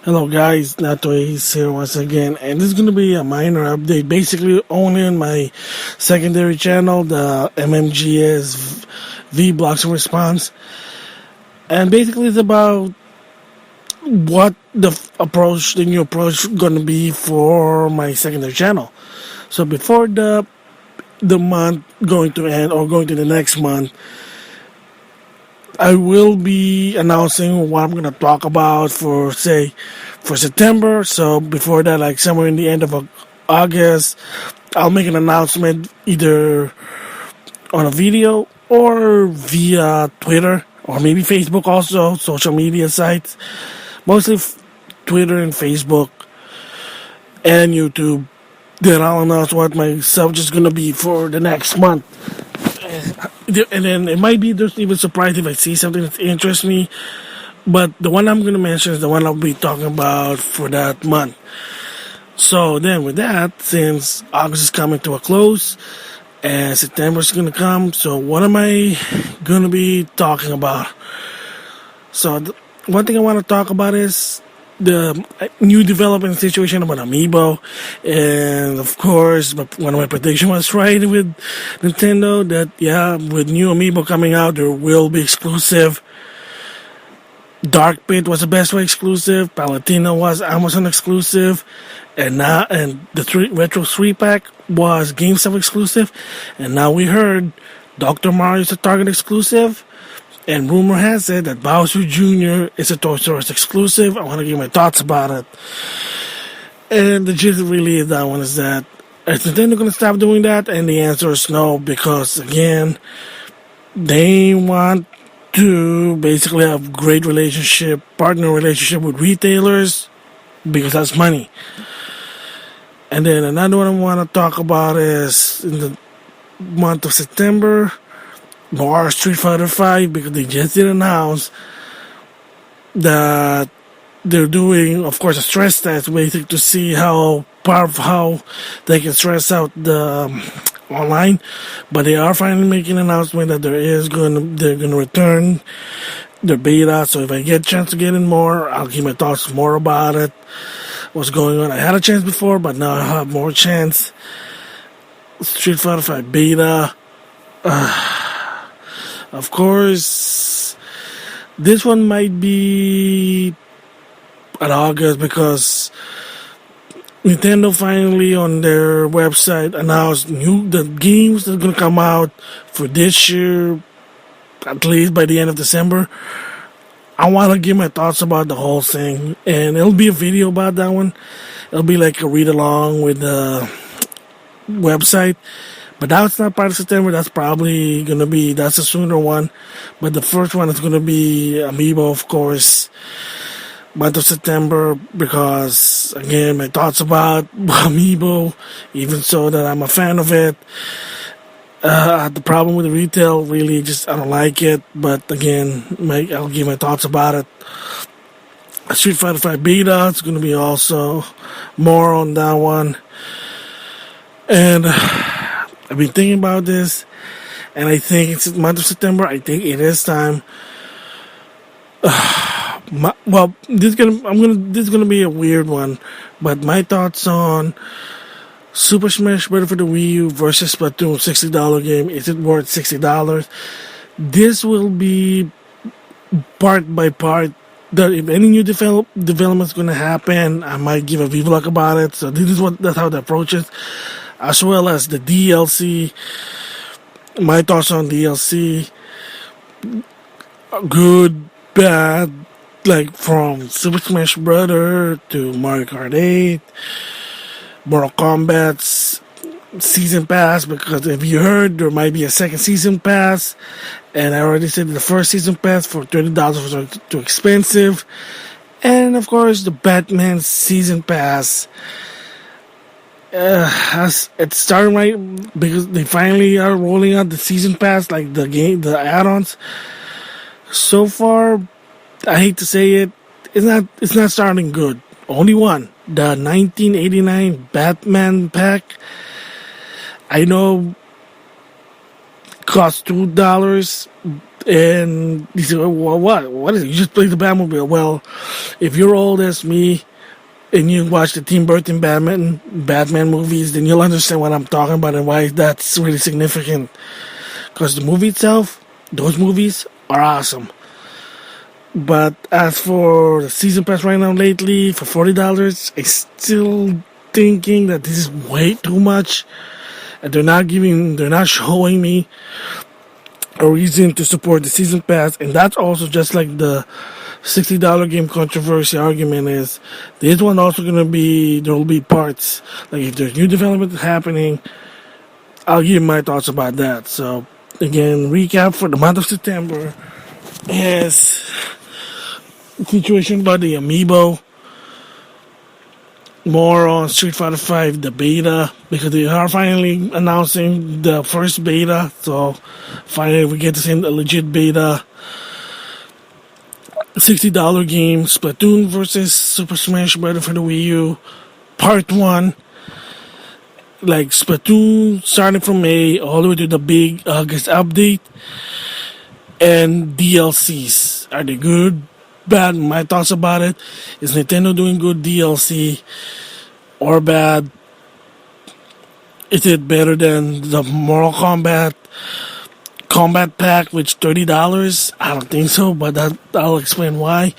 Hello guys, NautoAisDx here once again, and this is going to be a minor update, basically only on my secondary channel, the MmGS Blocks and Response, and basically it's about what the new approach going to be for my secondary channel. So before the month going to end or going to the next month, I will be announcing what I'm going to talk about for September. So before that, like somewhere in the end of August, I'll make an announcement either on a video or via Twitter or maybe Facebook also, social media sites. Mostly Twitter and Facebook and YouTube. Then I'll announce what my subject is going to be for the next month. And then it might be just even surprised if I see something that interests me. But the one I'm going to mention is the one I'll be talking about for that month. So then with that, since August is coming to a close and September is going to come, so what am I going to be talking about? So one thing I want to talk about is the new development situation about Amiibo, and of course one of my predictions was right with Nintendo that with new Amiibo coming out there will be exclusive. Dark Pit was the Best Way exclusive, Palutena was Amazon exclusive, and the Retro 3-pack was GameStop exclusive, and now we heard Dr. Mario is a Target exclusive. And rumor has it that Bowser Jr. is a Toy Story exclusive. I want to give my thoughts about it. And the gist really is that one is that, is Nintendo going to stop doing that? And the answer is no, because again, they want to basically have great partner relationship with retailers, because that's money. And then another one I want to talk about is in the month of September, more Street Fighter 5, because they just did announce that they're doing, of course, a stress test, basically to see how they can stress out the online. But they are finally making an announcement that they're going to return their beta. So if I get a chance to get in more, I'll give my thoughts more about it. What's going on? I had a chance before, but now I have more chance. Street Fighter 5 beta. Of course, this one might be at August because Nintendo finally on their website announced the games that are going to come out for this year, at least by the end of December. I want to give my thoughts about the whole thing, and it'll be a video about that one. It'll be like a read along with the website. But that's not part of September. That's probably going to be, that's a sooner one. But the first one is going to be Amiibo, of course, month of September, because, again, my thoughts about Amiibo, even so that I'm a fan of it. The problem with the retail, really, just, I don't like it. But, again, I'll give my thoughts about it. Street Fighter 5 beta, it's going to be also more on that one. And I've been thinking about this, and I think it's the month of September. I think it is time. This is gonna be a weird one, but my thoughts on Super Smash Bros. For the Wii U versus Splatoon $60 game. Is it worth $60? This will be part by part. That if any new development is gonna happen, I might give a vlog about it. So that's how the approach is. As well as the DLC, my thoughts on DLC, good, bad, like from Super Smash Bros. To Mario Kart 8, Mortal Kombat's Season Pass, because if you heard, there might be a second Season Pass, and I already said the first Season Pass for $20 was too expensive, and of course the Batman Season Pass. It's starting right because they finally are rolling out the season pass, like the add-ons. So far, I hate to say it, it's not starting good. Only one, the 1989 Batman pack. I know cost $2. And you say, well, what is it? You just played the Batmobile. Well, if you're old as me and you watch the Tim Burton Batman movies, then you'll understand what I'm talking about and why that's really significant. Because the movie itself, those movies are awesome. But as for the season pass right now lately for $40, I still thinking that this is way too much. And they're not showing me a reason to support the season pass. And that's also just like the $60 game controversy argument is. This one also gonna be, there will be parts. Like if there's new development happening, I'll give my thoughts about that. So again, recap for the month of September is situation about the Amiibo, more on Street Fighter 5, the beta, because they are finally announcing the first beta, so finally we get to see a legit beta. $60 game, Splatoon versus Super Smash Bros. For the Wii U, Part 1. Like Splatoon starting from May all the way to the big August update. And DLCs. Are they good? Bad? My thoughts about it. Is Nintendo doing good DLC? Or bad? Is it better than the Mortal Kombat Combat Pack, which $30? I don't think so, but I'll explain why.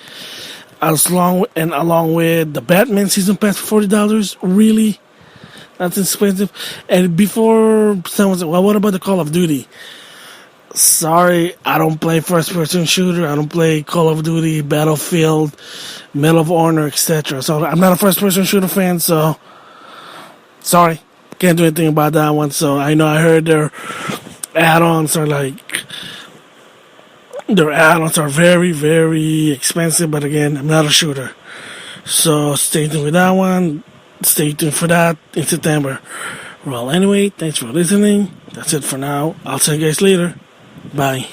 Along with the Batman Season Pass for $40, really? That's expensive. And before someone said, well, what about the Call of Duty? Sorry, I don't play first-person shooter. I don't play Call of Duty, Battlefield, Medal of Honor, etc. So I'm not a first-person shooter fan, so sorry. Can't do anything about that one. So I know I heard their add-ons are very, very expensive, but again, I'm not a shooter. So stay tuned with that one. Stay tuned for that in September. Well, anyway, thanks for listening. That's it for now. I'll see you guys later. Bye.